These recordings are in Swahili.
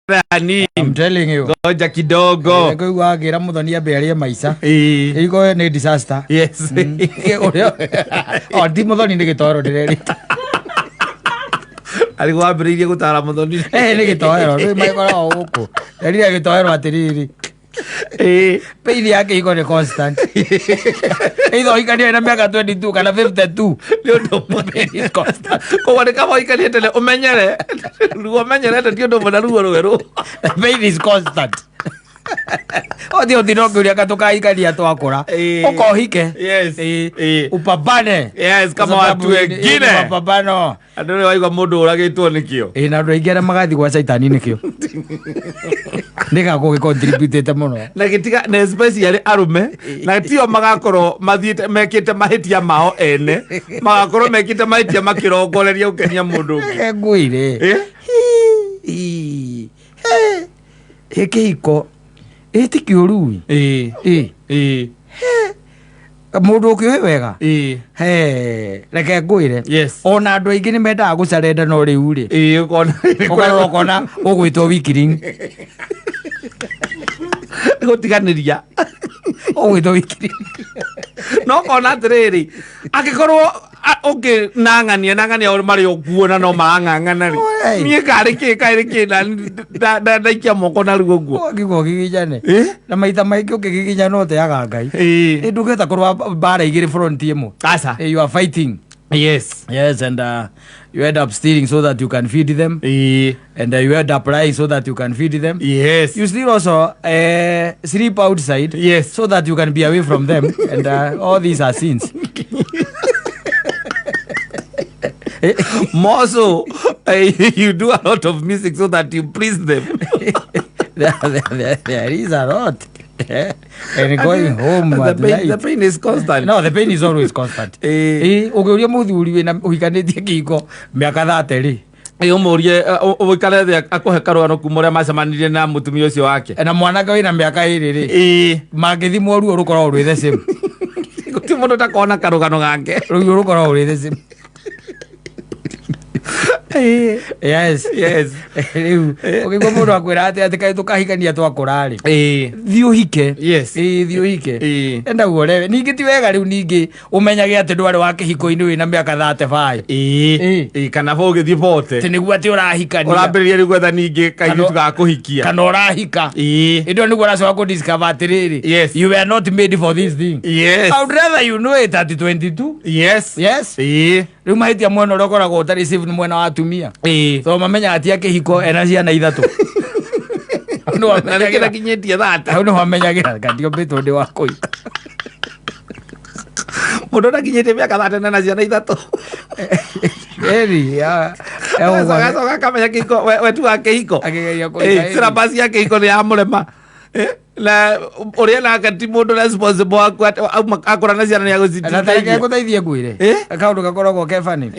I'm telling you. Goja kidogo. Ego wagira muthonia bearie maisha. Ego ni disaster. Yes. O di muthoni ni gitoro ndireri. Alikuwa abiririe gutara muthoni. Ni gitoro. Ri mai kora o guku. Eri gitoro atiriri. Peithi yake iko ni constant. Either ikania na miaka 22 kana 52. Ndio ndo mwe constant. Kwa ni kama ikania tele umenyere. Ruo menyere ndio ndo mwana ruo rweru. Peithi is constant. Odio dinoguria katoka ikalia twakora. Ukohike. Yes. Upambane. Yes, kama watu wengine. Mapambano. Andore waigwa mundu uragitwo nikio. Na ndu ingera magathi gwa saitani nikio. Ndika ko contribute muno. Na gitiga na especially arume na tio magakorwo mathiete mekite mahitia mao ene. Magakorwo mekite mahitia makirongoreria ukenia mundu ungi. Nguire. Hekiko eti kiurui mundu ukiwe wega reke ngwire ona andu aingi ni mendaga gucarenda no riu ri ukona ugwitwo wikiring gutiganiria ugwitwo wikiring no kona atiriri agikorwo okay nangania uri mari okuona no maang'ang'ana ri mie kari ki na ikia moko na rugo guo ngiko gigijane na maita maiki ukigigija no te aga ngai ndugeta korwa bara igiri front imwe asa you are fighting. Yes, and you end up stealing so that you can feed them. And you end up lying so that you can feed them. Yes. You still also sleep outside. Yes. So that you can be away from them. And all these are sins. More so, you do a lot of music so that you please them. There is a lot. And going home the pain is constant. No, the pain is always constant. Ugiuria muthuri wina uhikanitie kiko miaka 30 ri umurie uikare thia akuhe karugano kumoria macemanirie na mutumia ucio wake na mwanake wina miaka 2 ri mangithimwo ruo rukorwo rwi the same. Guti mundu takona karugano gake ruo rukorwo rwi the same. Yes. Okay, kwa mundu akwira ati kai tukahikania twakura ri thio hike. Yes. Thio hike. Enda guorewe ningi ti wega riu ningi umenyage ati ndwari wa kihiko-ini wina miaka 35 kana bogithi bote tiniguo ati urahikania urambiriria gwetha ningi kairitu gakuhikia kana urahika ndio niguo racoka ku discover atiriri you were not made for this thing. Yes. I would rather you know it at 22. Yes. Riu mahitia mwena uria ukoragwo utari safe ni mwena wa atumia so mamenya ati akihiko ena ciana ithatu no amenyagira kinyetie thata no amenyagira kandio beto ndi wakoi mundu ndakinyete miaka 30 na ciana ithatu soga kamenya kihiko wetu wake hiko sira basi yake hiko ni amurema na uria na kati mundu responsible akora na ciana ya gucitia na take guteithie ngwire akaundu gakoragwo kefani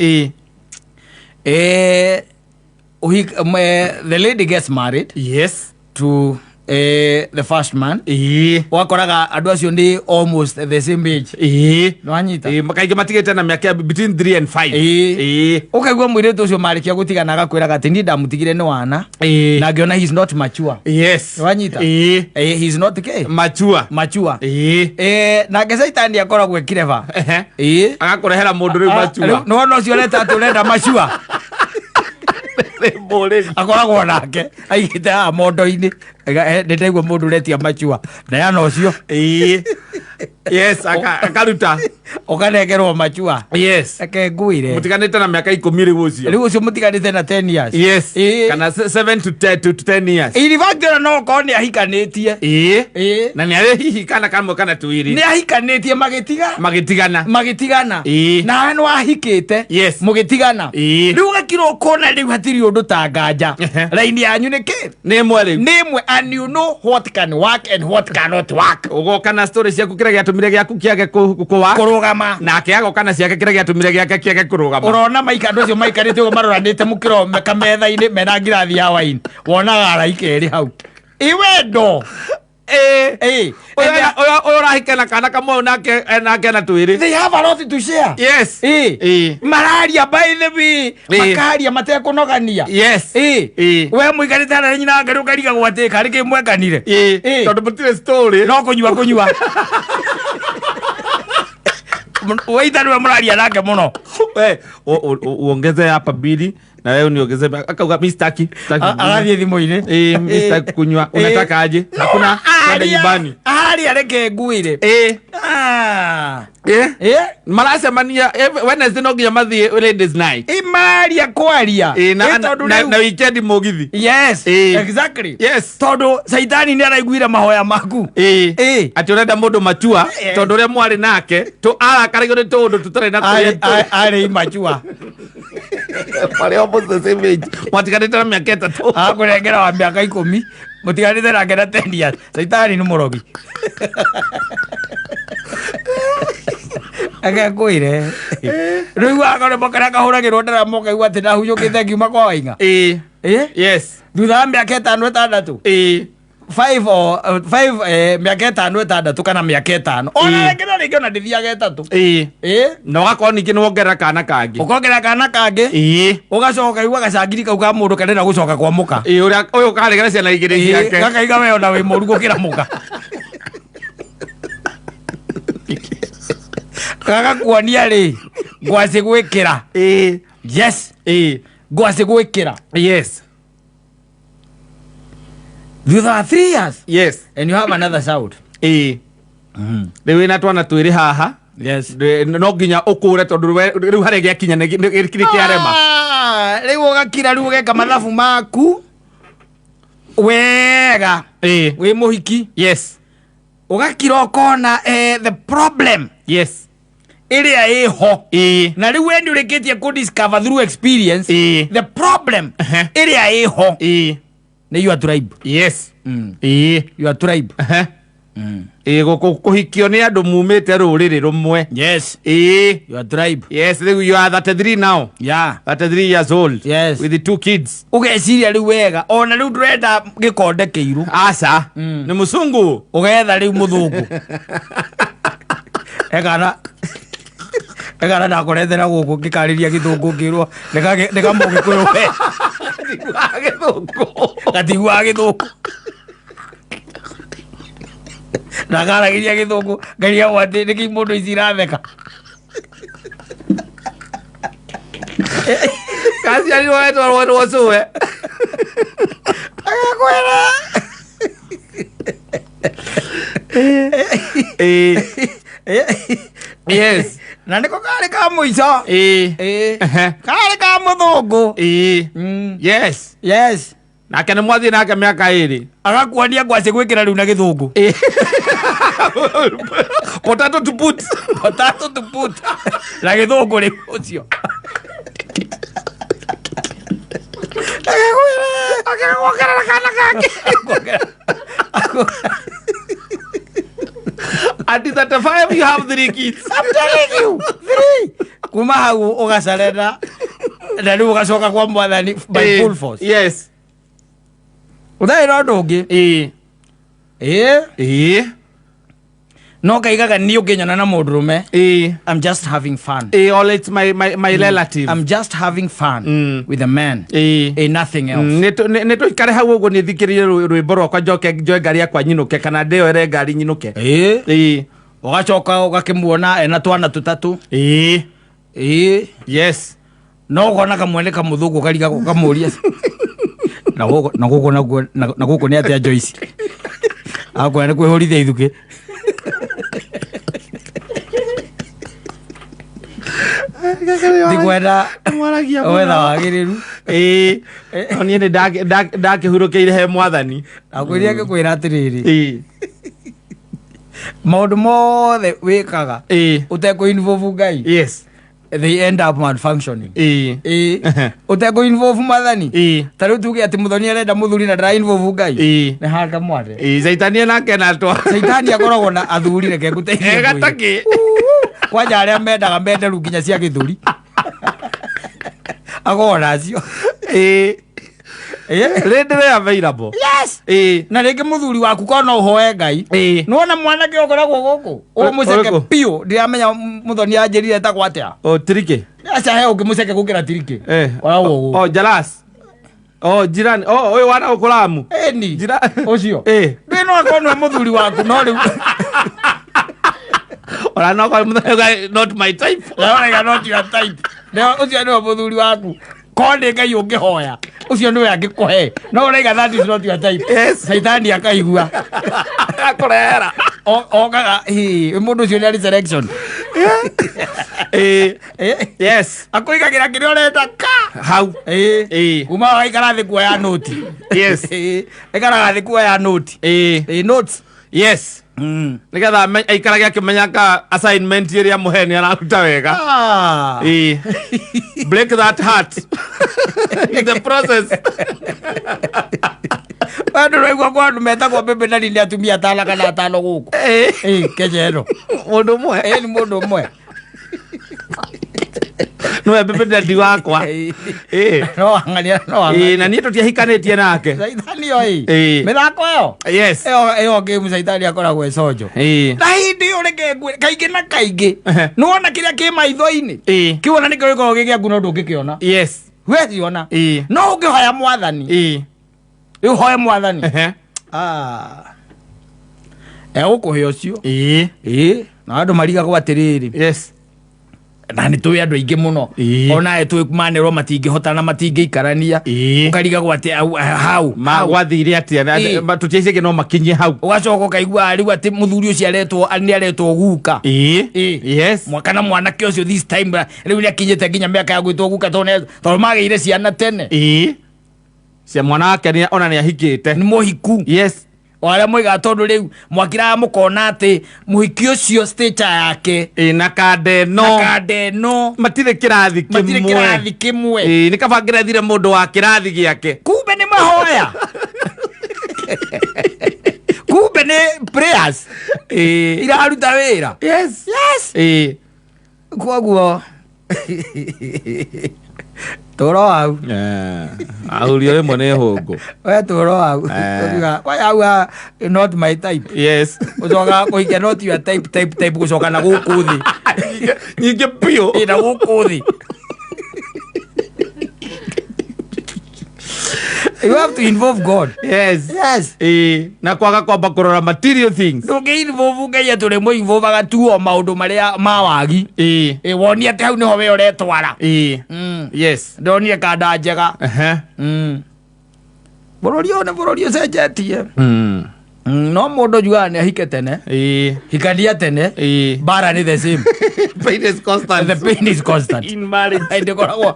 the lady gets married. Yes. To the first man. Wakoraga andu acio ndi almost the same age. No anyita. Makaige matigete na miaka between 3 and 5. Ukaigua mwiritu ucio marikia gutigana agakwiraga ati ndi ndamutigire ni wana. Na ngiona he's not mature. Yes. No anyita. He's not mature. Na ngesaitani akoragwo clever. Agakurehera mundu riu mature. No ucio leta ati urenda mature. Akoragwo nake aigite mondo-ini ndetaigua mundu uretia machua na yana ucio yes akaruta ukanegerwo machua eke nguire mutiganite na miaka 10 riu ucio mutiganite na 10 years kana 7 to 10 years irivagira no koni ahikanitie na ni ari hihi kana kamwe kana tuiri ni ahikanitie magitigana na no ahikite mugitigana riu gakiro kona riu hatiri undu tanganja raini yanyu niki ni mwe and you know what can work and what cannot work. Ugoka na story ciaku kira giatumire giaku kiage kurugama na kiago kana ciake kira giatumire giake kiage kurugama. Urona maika ndocio maikarite ugo maroranite mukiro kametha-ini mena ngirathi ya wine wonaga araika eri hau iwendo Oyo rahikana kana kamwe nake na twiri. They have a lot to share. Yes. Malaria by the way. Makaria matekunogania. Yes. We muikarite hana nyina ngaru kariga gwateka rike mwekanire. Tondu mutire story. No kunyua. Waita nwe malaria nake muno. Uongeze hapa bili na wewe uniongeze akauga mistaki. Alathi thimo-ini. Mistaki kunywa. Unataka aje? Hakuna kwenda nyumbani. Areke nguire. Maracemania Wednesday no nginya mathie ladies night. Maria kwaria. Na weekend mugithi. Yes, exactly. Yes. Tondu Saitani ni araiguira mahoya maku. Ati urenda mundu matua tondu ria mwari nake tu arakarigwo ni tondu tutare na ari matua. Pare almost the same age. Mwatikanite na miaka 3. Akurengera wa miaka 10. Mutikanite na ngera 10 years. Saitani ni murogi. Agakwire riu akore mokara kahuragirwo ndara moka igwa ati ndahuyukite ngiuma kwa wainga. Yes. Thutha miaka 5 5 miaka 5 kana miaka 5 ona ngena ringi na ndithiaga 3 no gakoni ningi nwongera kana kangi ukongera kana kangi ugacoka igwa gacangiri kau ka mundu kanena gucoka kwa muka uria uyu karegera ciana igiri ciake gakaiga we ona wi moru gukira muka gagakuonia ri ngwaci gwikira. Yes. Ngwaci gwikira. Yes. Thutha wa 3 years. Yes. And you have another child. Riu ina twana twiri haha. Yes. No nginya ukure tondu riu hare giakinya ni kiarema. Riu ugakira riu ugeka mathabu maku wega. Wi muhiki. Yes. Ugakira ukona the problem. Yes. Iria iho. Na riu wendi urikitie ku discover through experience the problem. Iria iho. Ni your tribe. Yes. Your tribe. Kuhikio ni andu mumite ruriri rumwe. Yes. Your tribe. Yes, you are 33 now. Yeah. 33 years old. Yes. With the 2 kids. Ugeciria riu wega ona riu ndurenda gikonde kiiru. Asa. Ni musungu. Ugetha riu muthungu. Egana ndakorethera guku ngikariria githungu ngirwo ndeka mugikuyu we gatigwa githungu ndagaragiria githungu ngaria wati niki mundu iciratheka kasi ali wetwarwo suwe agakwera Yes. Na ndiko kale ka muico. Kale ka muthungu. Yes. Yes. Nake ni mwathi nake miaka 2. Agakuonia ngwaci gwikira riu na githungu. Potato to put. Na githungu ri ucio. Agakwera kana kake. At 35 you have 3 kids. I'm telling you. 3. Kuma hau ugacarera na riu ugacoka kwa mwathani by full force. Yes. Uthaira undu ungi. No kaigaga ni ukinyana na mundurume. I'm just having fun. All it's my relative. I'm just having fun with a man. Nothing else. Neto ikare hau ugo ni thikirie rwimbo rwakwa njoke ngari yakwa nyinuke kana ndeo ere ngari nyinuke. Ugacoka ugakimuona ena twana 3. Yes. No gona kamwene kamuthugu kariga kamuria. Na guko ni atia Joyce. Akwene kwihorithia ithuki. Dikwenda mwaragia wetha wagiriru. Oni ni ndakihurukiire he mwathani. Akwiria gikwira atiriri. Maundu mothe wikaga uteko involve Ngai. Yes. They end up malfunctioning. Uteko involve mwathani. Tariu tuge ati muthoni arenda muthuri na ndara involve Ngai. Ni hanga mwate. Saitani nake na twa. Saitani akoragwo na athuri reke guteithia. Gataki. Kwanja aria mende rukinya cia githuri. Agora acio. Readily available. Yes. Na rĩngĩ mũthuri waku kona ũhoe Ngai. Nĩwona mwanake ũkoragwo gũkũ. Mũceke piũ ndiramenya mũthoni anjĩrire ta gwatia. Tirike. Acha he ũngĩ mũceke gũkĩra Tirike. Koragwo gũkũ. Jalas. Jirani. Ũyũ wana ũkũramu. Ni. Ũcio. Ndĩno akona mũthuri waku no rĩu. Ora no not my type. Not your type. Ũcio nĩwe mũthuri waku. Kone Ngai ũngĩhoya ũcio nĩwe angĩkũhe no ũraiga that is not your type. Saitani akaigua akorera okaga mũndũ ũcio nĩ selection. Yes akũigagira kĩrĩa ũrenda ka hau kuma waikara thĩ kuoya noti. Yes aikaraga thĩ kuoya noti notes. Yes nigetha aikaraga akĩmenyaga assignment ĩrĩa mũheni araruta wega. Break that heart in the process. Bado rĩgwa kwa andũ metagwo Bebe na nĩ atumia atano kana atano gũkũ. Kejero mũndũ ũmwe nĩ mũndũ ũmwe no Bebe Daddy wakwa no angania na niĩ tũtiahikanĩtie nake Saitani oi mĩthako ĩyo. Yes ĩyo game Saitani akoragwo ecojo na hĩndĩ ũreke kaingĩ na kaingĩ nĩwona kĩrĩa kĩ maitho-inĩ kĩwona nĩkĩo gĩkoragwo gĩgĩa nguno ndũngĩkĩona. Yes weciona no ũngĩhoya mwathani ũhoe mwathani ũkũhe ũcio na andũ marigagwo atĩrĩrĩ. Yes na nĩ tũĩ andũ aingĩ mũno ona tũĩ kumanĩrwo matingĩhotana matingĩikarania ũkarigagwo atĩ hau magwathire atĩa tũtiaicĩke no makinyie hau ũgacoka ũkaigua rĩu atĩ mũthuri ũcio nĩ aretwo guka. Yes kana mwanake ũcio this time rĩu nĩ akinyĩte nginya mĩaka ya gwĩtwo guka tondũ magĩire ciana tene cia mwana wake ona nĩ ahikĩte nĩ mũhiku. Yes wala mwiga tondũ rĩu mwakira mũkona atĩ mũhiki ũcio stature yake na kande no matirĩ kĩrathi kĩmwe nĩ kaba ngĩrathire mũndũ wa kĩrathi gĩake kumbe nĩ mahoya kumbe nĩ prayers iraruta wĩra. Yes koguo tũro hau ahurio rĩmwe nĩ hũngũ we tũro hau kwa hau not my type. Yes ũcoka kũhikia not your type gũcoka na gũkũ thĩ nyingĩ piũ na gũkũ thĩ. You have to involve God. Yes na kwaga kwamba kũrora material things ndũngĩ-involve Ngai atũrĩ mũinvolvaga tu o maũndũ marĩa ma wagi wonie atĩ hau nĩho we ũretwara. Yes ndonie kanda njega bũrũri ũyũ nĩ bũrũri ũcenjetie no mũndũ njugaga nĩ ahike tene hikania tene bara nĩ the same. Pain is constant. The pain is constant in marriage. ndĩkoragwo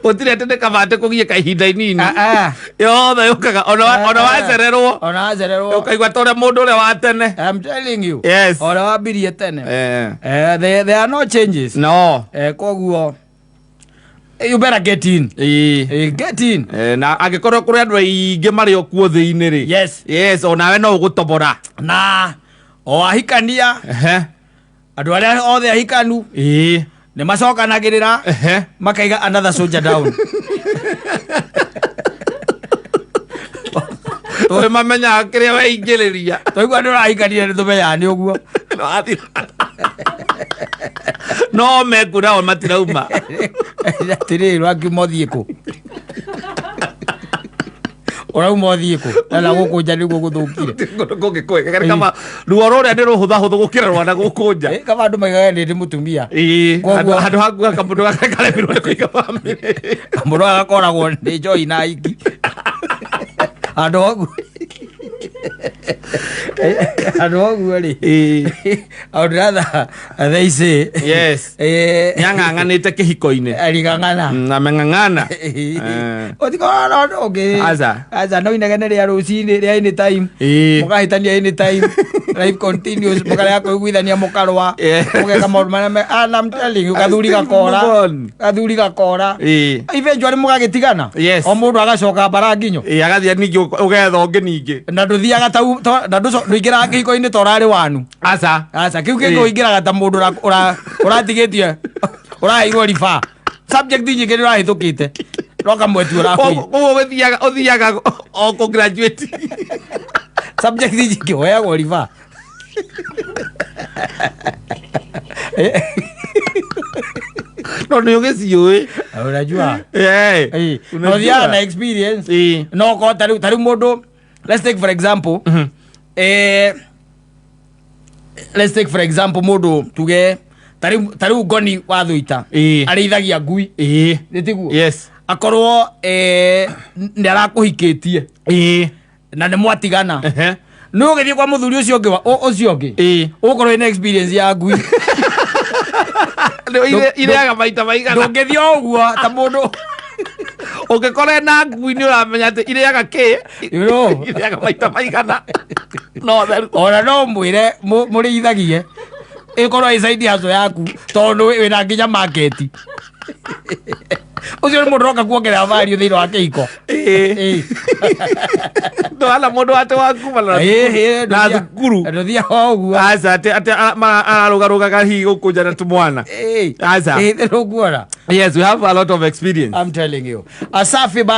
Gũtirĩ atĩ ndĩkabate kũgia kahinda inini yothe yũkaga ona wacererwo ũkaigua ta ũrĩa mũndũ ũrĩa wa tene. I'm telling you. Yes ũrĩa wambirie tene there are no changes. No koguo you better get in. Get in. Na angĩkorwo kũrĩ andũ aingĩ marĩ o kuo thĩ-inĩ rĩ. Yes onawe no ũgũtobora na o ahikania andũ arĩa othe ahikanu nĩ macokanagĩrĩra makaiga another soldier down. tũĩ mamenyaga kĩrĩa weingĩrĩria tũigua nĩ ũrahikania nĩ tũmenyaga nĩ ũguo no mekura o matirauma atĩrĩrĩ rwakiuma ũthiĩ kũ ũrauma ũthiĩ kũ na gũkũ nja nĩguo gũthũkire kũngĩkwĩka kama ruo rũrĩa nĩ rũhũthahũthũ gũkĩra rwana gũkũ nja kama andũ maigaga nĩ ndĩ mũtumia handũ hakuga kamũndũ gake karemirwo nĩ kũiga bamĩrĩ kamũndũ gagakoragwo nĩ njoi na aiki andũ oguo andũ oguo rĩ andũ rather they say nĩang'ang'anĩte kĩhiko-inĩ arigang'ana na meng'ang'ana ũtikorwo no ũngĩ aza no inegene rĩa rũcinĩ rĩa any time mũkahĩtania any time life continues mũkarega kũiguithania mũkarũa mũgeka maũndũ marĩa and I'm telling you gathuri gakora eventually mũgagĩtigana o mũndũ agacoka bara nginyo agathiĩ ningĩ ũgetha ũngĩ ningĩ na ndũthiaga ta na ndũingĩraga kĩhiko-inĩ ta ũrarĩ wanu aca kĩu kĩngĩ ũingĩraga ta mũndũ ũratigĩtie ũraheirwo riba subject nyingĩ nĩ ũrahĩtũkĩte roka mwetu rafu othiaga o graduate subject hiki wewe Oliver no ugeciũĩ unajua no dia na experience no ko tari modo. Let's take for example modo tuge tari ugoni wa thuita arithagia ngui nitiguo akorwo ni arakuhikitie na ni mwatigana no githie kwa muthuri ucio ungi ukorwo ina experience ya ngui ireaga maita maigana ndungithio uguo ta mundu ungikore na ngui ni uramenya ati ireaga ki ireaga maita maigana no ona no mwire murithagie ikorwo isaidi yazo yaku tondu wina nginya market ucio ni mundu roka kuongerera value thiini wa kihiko ndo ala mundu ate waku na thukuru ndothia uguo aza ate ararugarugaga hihi gukunja na tumwana aza ruguora. Yes, we have a lot of experience. I'm telling you. Asafi